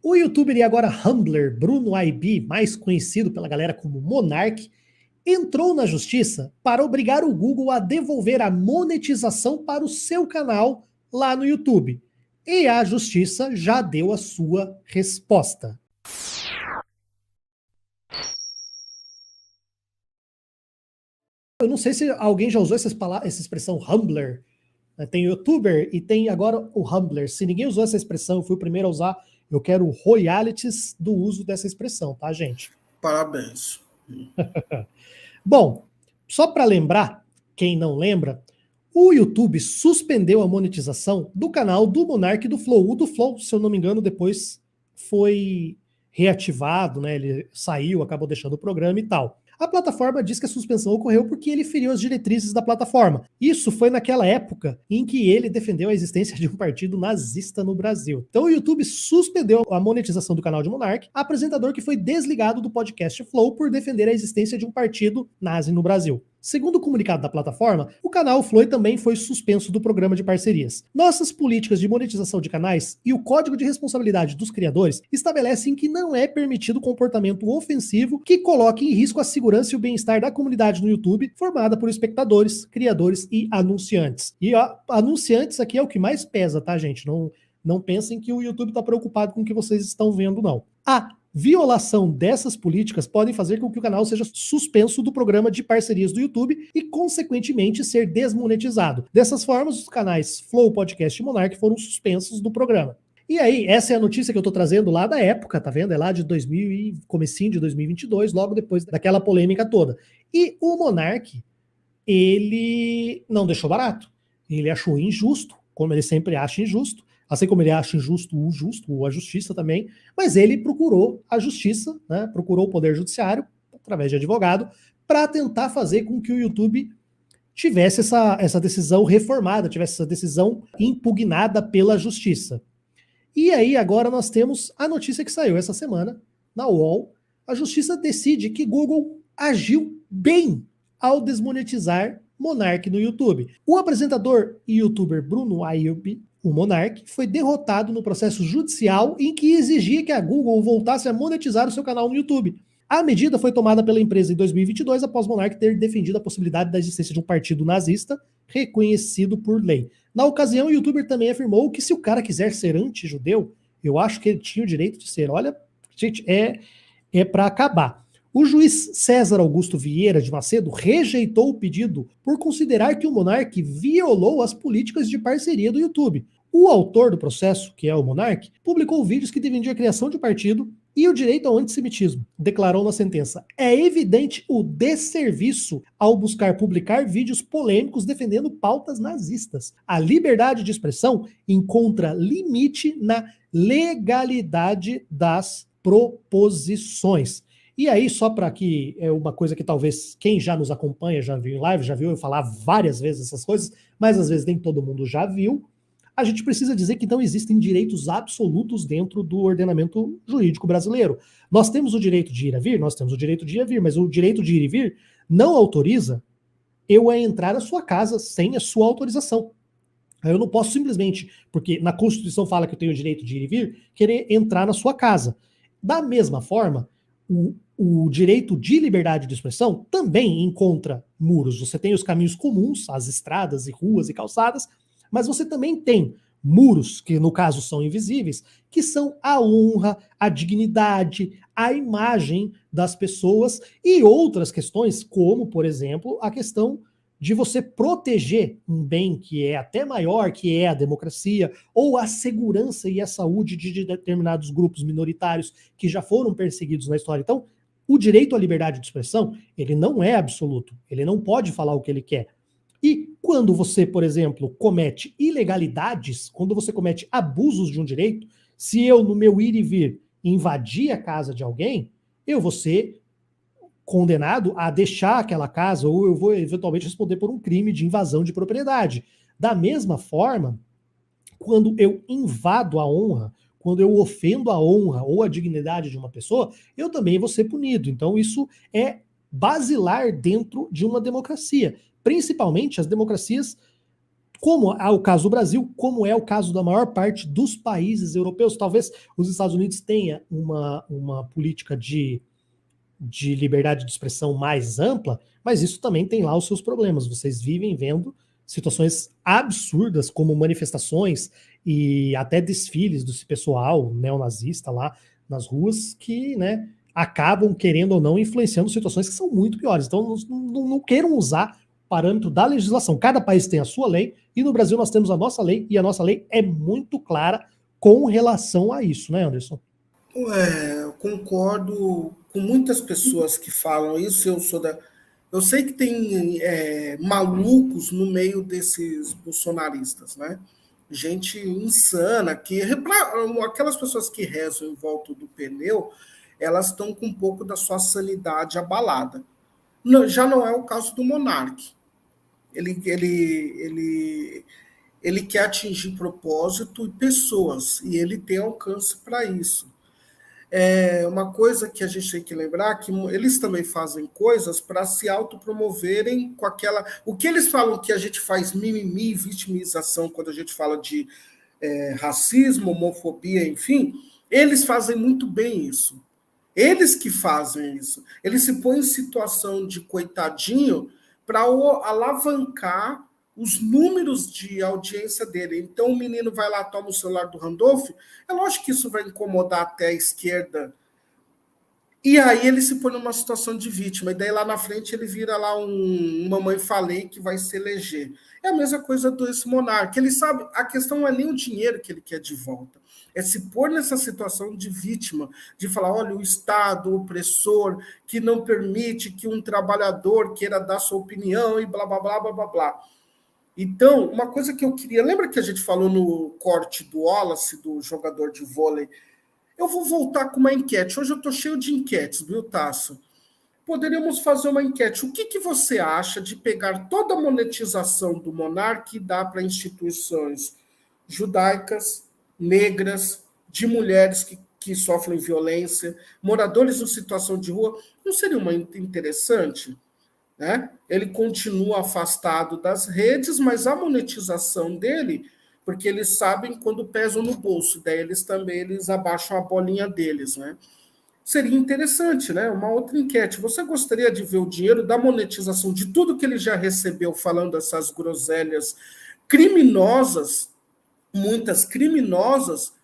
O youtuber e agora Humbler, Bruno IB, mais conhecido pela galera como Monark, entrou na justiça para obrigar o Google a devolver a monetização para o seu canal lá no YouTube. E a justiça já deu a sua resposta. Eu não sei se alguém já usou essa expressão Humbler. Tem youtuber e tem agora o Humbler. Se ninguém usou essa expressão, eu fui o primeiro a usar. Eu quero royalties do uso dessa expressão, tá, gente? Parabéns. Bom, só para lembrar, quem não lembra, o YouTube suspendeu a monetização do canal do Monark e do Flow. O do Flow, se eu não me engano, depois foi reativado, né? Ele saiu, acabou deixando o programa e tal. A plataforma diz que a suspensão ocorreu porque ele feriu as diretrizes da plataforma. Isso foi naquela época em que ele defendeu a existência de um partido nazista no Brasil. Então o YouTube suspendeu a monetização do canal de Monark, apresentador que foi desligado do podcast Flow por defender a existência de um partido nazi no Brasil. Segundo o comunicado da plataforma, o canal Flow também foi suspenso do programa de parcerias. Nossas políticas de monetização de canais e o Código de Responsabilidade dos Criadores estabelecem que não é permitido comportamento ofensivo que coloque em risco a segurança e o bem-estar da comunidade no YouTube, formada por espectadores, criadores e anunciantes. E ó, anunciantes aqui é o que mais pesa, tá, gente? Não pensem que o YouTube está preocupado com o que vocês estão vendo, não. A violação dessas políticas podem fazer com que o canal seja suspenso do programa de parcerias do YouTube e, consequentemente, ser desmonetizado. Dessas formas, os canais Flow, Podcast e Monark foram suspensos do programa. E aí, essa é a notícia que eu tô trazendo lá da época, tá vendo? É lá de 2000 e comecinho de 2022, logo depois daquela polêmica toda. E o Monark, ele não deixou barato. Ele achou injusto, como ele sempre acha injusto, assim como ele acha injusto o justo, ou a justiça também, mas ele procurou a justiça, né, procurou o Poder Judiciário, através de advogado, para tentar fazer com que o YouTube tivesse essa decisão reformada, tivesse essa decisão impugnada pela justiça. E aí agora nós temos a notícia que saiu essa semana, na UOL, a justiça decide que Google agiu bem ao desmonetizar Monark no YouTube. O apresentador e youtuber Bruno Ayub, o Monark, foi derrotado no processo judicial em que exigia que a Google voltasse a monetizar o seu canal no YouTube. A medida foi tomada pela empresa em 2022 após Monark ter defendido a possibilidade da existência de um partido nazista reconhecido por lei. Na ocasião, o youtuber também afirmou que se o cara quiser ser anti-judeu, eu acho que ele tinha o direito de ser. Olha, gente, é para acabar. O juiz César Augusto Vieira de Macedo rejeitou o pedido por considerar que o Monark violou as políticas de parceria do YouTube. O autor do processo, que é o Monark, publicou vídeos que defendiam a criação de um partido e o direito ao antissemitismo. Declarou na sentença: é evidente o desserviço ao buscar publicar vídeos polêmicos defendendo pautas nazistas. A liberdade de expressão encontra limite na legalidade das proposições. E aí, só para que é uma coisa que talvez quem já nos acompanha, já viu em live, já viu eu falar várias vezes essas coisas, mas às vezes nem todo mundo já viu, a gente precisa dizer que não existem direitos absolutos dentro do ordenamento jurídico brasileiro. Nós temos o direito de ir e vir, nós temos o direito de ir e vir, mas o direito de ir e vir não autoriza eu a entrar na sua casa sem a sua autorização. Eu não posso simplesmente, porque na Constituição fala que eu tenho o direito de ir e vir, querer entrar na sua casa. Da mesma forma, o direito de liberdade de expressão também encontra muros. Você tem os caminhos comuns, as estradas e ruas e calçadas, mas você também tem muros, que no caso são invisíveis, que são a honra, a dignidade, a imagem das pessoas e outras questões, como, por exemplo, a questão de você proteger um bem que é até maior, que é a democracia, ou a segurança e a saúde de determinados grupos minoritários que já foram perseguidos na história. Então, o direito à liberdade de expressão, ele não é absoluto, ele não pode falar o que ele quer. E quando você, por exemplo, comete ilegalidades, quando você comete abusos de um direito, se eu, no meu ir e vir, invadir a casa de alguém, eu vou ser condenado a deixar aquela casa, ou eu vou eventualmente responder por um crime de invasão de propriedade. Da mesma forma, quando eu invado a honra, quando eu ofendo a honra ou a dignidade de uma pessoa, eu também vou ser punido. Então isso é basilar dentro de uma democracia. Principalmente as democracias como é o caso do Brasil, como é o caso da maior parte dos países europeus. Talvez os Estados Unidos tenha uma política de liberdade de expressão mais ampla, mas isso também tem lá os seus problemas. Vocês vivem vendo situações absurdas, como manifestações e até desfiles do pessoal neonazista lá nas ruas, que, né, acabam, querendo ou não, influenciando situações que são muito piores. Então, não queiram usar o parâmetro da legislação. Cada país tem a sua lei, e no Brasil nós temos a nossa lei, e a nossa lei é muito clara com relação a isso, né, Anderson? Eu concordo com muitas pessoas que falam isso. Eu sei que tem malucos no meio desses bolsonaristas, né? Gente insana aquelas pessoas que rezam em volta do pneu, elas estão com um pouco da sua sanidade abalada. Não, já não é o caso do Monark. Ele quer atingir propósito e pessoas, e ele tem alcance para isso. Uma coisa que a gente tem que lembrar que eles também fazem coisas para se autopromoverem com aquela. O que eles falam que a gente faz mimimi, vitimização, quando a gente fala de racismo, homofobia, enfim, eles fazem muito bem isso. Eles que fazem isso. Eles se põem em situação de coitadinho para alavancar os números de audiência dele. Então o menino vai lá, toma o celular do Randolph, é lógico que isso vai incomodar até a esquerda. E aí ele se põe numa situação de vítima, e daí lá na frente ele vira lá um mamãe falei que vai se eleger. É a mesma coisa desse monarca. Ele sabe, a questão não é nem o dinheiro que ele quer de volta, é se pôr nessa situação de vítima, de falar, olha, o Estado opressor que não permite que um trabalhador queira dar sua opinião e blá, blá, blá, blá, blá, blá. Então, uma coisa que eu queria... Lembra que a gente falou no corte do Wallace, do jogador de vôlei? Eu vou voltar com uma enquete. Hoje eu estou cheio de enquetes, viu, Tasso? Poderíamos fazer uma enquete. O que você acha de pegar toda a monetização do Monark e dar para instituições judaicas, negras, de mulheres que sofrem violência, moradores em situação de rua? Não seria uma interessante? Né? Ele continua afastado das redes, mas a monetização dele, porque eles sabem quando pesam no bolso, daí eles abaixam a bolinha deles, né? Seria interessante, né? Uma outra enquete. Você gostaria de ver o dinheiro da monetização de tudo que ele já recebeu falando essas groselhas criminosas, muitas criminosas,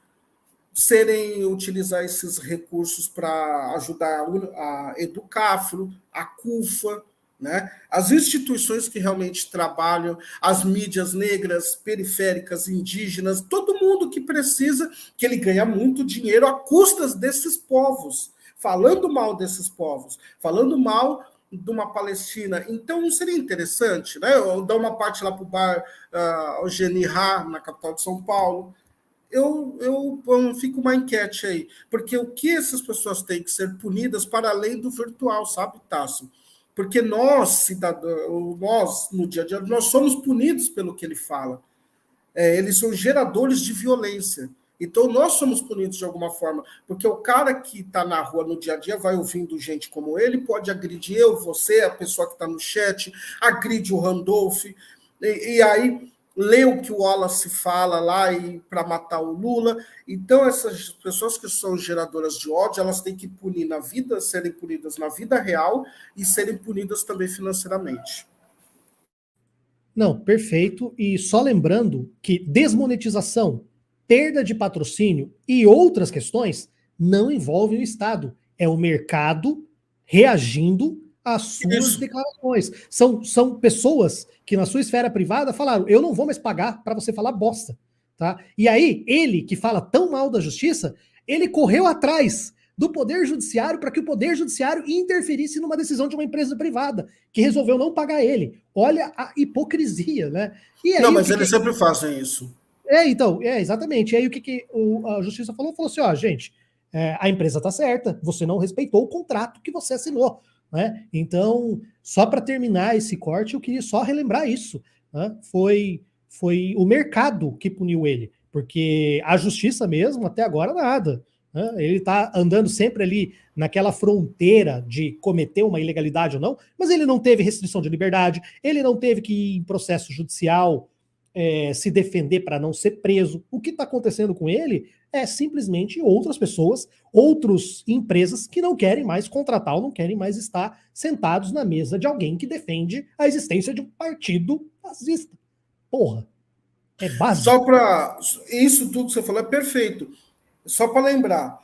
utilizar esses recursos para ajudar a Educafro, a CUFA, né? As instituições que realmente trabalham, as mídias negras, periféricas, indígenas, todo mundo que precisa, que ele ganha muito dinheiro a custas desses povos, falando mal desses povos, falando mal de uma Palestina. Então, não seria interessante, né? Eu dar uma parte lá para o bar Eugênie Rá, na capital de São Paulo. Eu fico uma enquete aí, porque o que essas pessoas têm que ser punidas para além do virtual, sabe, Tasso? Porque nós, cidadãos, nós, no dia a dia, nós somos punidos pelo que ele fala. Eles são geradores de violência. Então, nós somos punidos de alguma forma, porque o cara que está na rua no dia a dia vai ouvindo gente como ele, pode agredir eu, você, a pessoa que está no chat, agride o Randolph, e aí lê o que o Wallace fala lá para matar o Lula. Então, essas pessoas que são geradoras de ódio, elas têm que punir na vida, serem punidas na vida real e serem punidas também financeiramente. Não, perfeito. E só lembrando que desmonetização, perda de patrocínio e outras questões não envolvem o Estado. É o mercado reagindo às suas declarações. São pessoas que na sua esfera privada falaram, eu não vou mais pagar para você falar bosta. Tá? E aí, ele que fala tão mal da justiça, ele correu atrás do Poder Judiciário para que o Poder Judiciário interferisse numa decisão de uma empresa privada, que resolveu não pagar ele. Olha a hipocrisia, né? E aí, não, mas eles sempre fazem isso. Então, exatamente. E aí o que a Justiça falou? Falou assim, ó, gente, a empresa tá certa, você não respeitou o contrato que você assinou, né? Então, só para terminar esse corte, eu queria só relembrar isso, né? Foi o mercado que puniu ele, porque a Justiça mesmo, até agora, nada. Ele está andando sempre ali naquela fronteira de cometer uma ilegalidade ou não, mas ele não teve restrição de liberdade, ele não teve que ir em processo judicial se defender para não ser preso. O que está acontecendo com ele é simplesmente outras pessoas, outras empresas que não querem mais contratar ou não querem mais estar sentados na mesa de alguém que defende a existência de um partido fascista. Porra, é básico. Só para. Isso tudo que você falou é perfeito. Só para lembrar,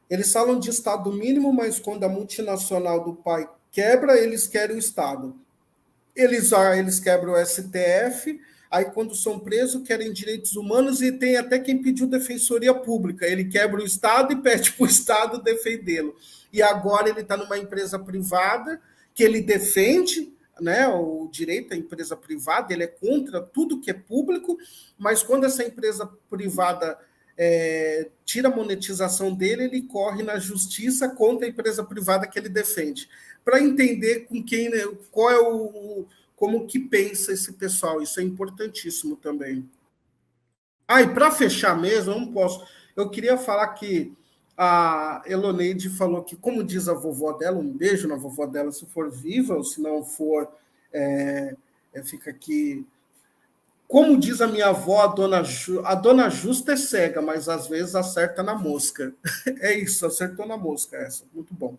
eles falam de Estado mínimo, mas quando a multinacional do pai quebra, eles querem o Estado. Eles quebram o STF, aí quando são presos, querem direitos humanos e tem até quem pediu defensoria pública. Ele quebra o Estado e pede para o Estado defendê-lo. E agora ele está numa empresa privada que ele defende, né, o direito à empresa privada, ele é contra tudo que é público, mas quando essa empresa privada tira a monetização dele, ele corre na justiça contra a empresa privada que ele defende, para entender com quem, né, qual é como que pensa esse pessoal. Isso é importantíssimo também. E para fechar mesmo, eu não posso. Eu queria falar que a Eloneide falou que, como diz a vovó dela, um beijo na vovó dela, se for viva, ou se não for, fica aqui. Como diz a minha avó, a dona Justa é cega, mas às vezes acerta na mosca. É isso, acertou na mosca essa. Muito bom.